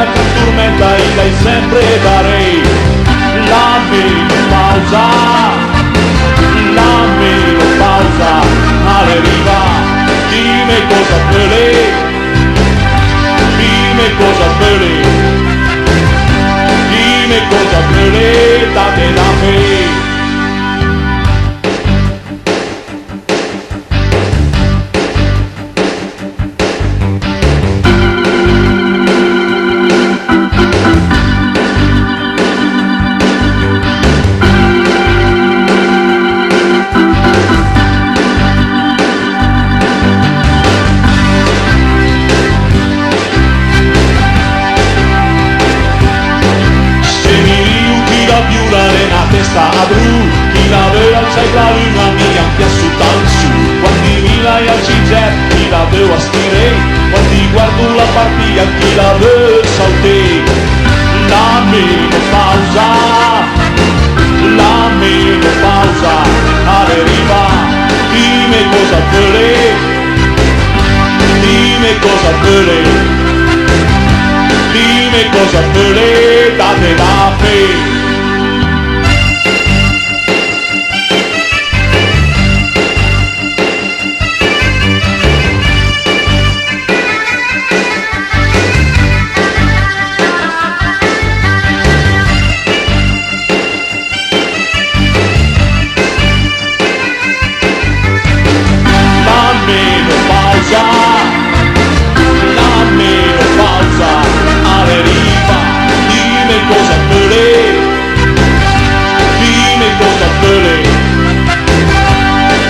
la tormenta e lei sempre darei la menopausa, la menopausa alle riva. Dimmi cosa vuole, dimmi cosa vuole, dimmi cosa vuole, date da me. Testa a blu, chi la veu al cielo la luna mi ampia su tan su. Quando mi lai al ciger, chi la veu a stirei, quando guardo la partita, chi la veu saltei. La menopausa, la menopausa, alle riva. Dimmi cosa vuole, dimmi cosa vuole, dimmi cosa vuole, date da me. La menopausa alle riva, dimmi cosa vuole, dimmi cosa vuole,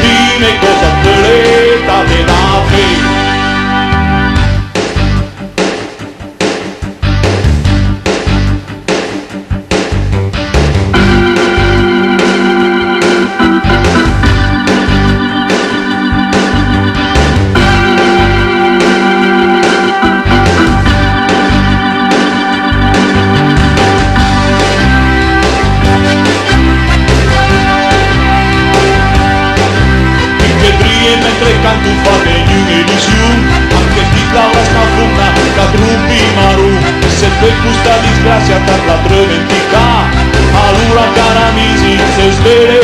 dimmi cosa vuole, date da me. Mentre canto fate un'edizione, anche chi la sta fumna, ca gruppi maru, se per questa disgrazia per la trementica, allora cara amici, se sveglia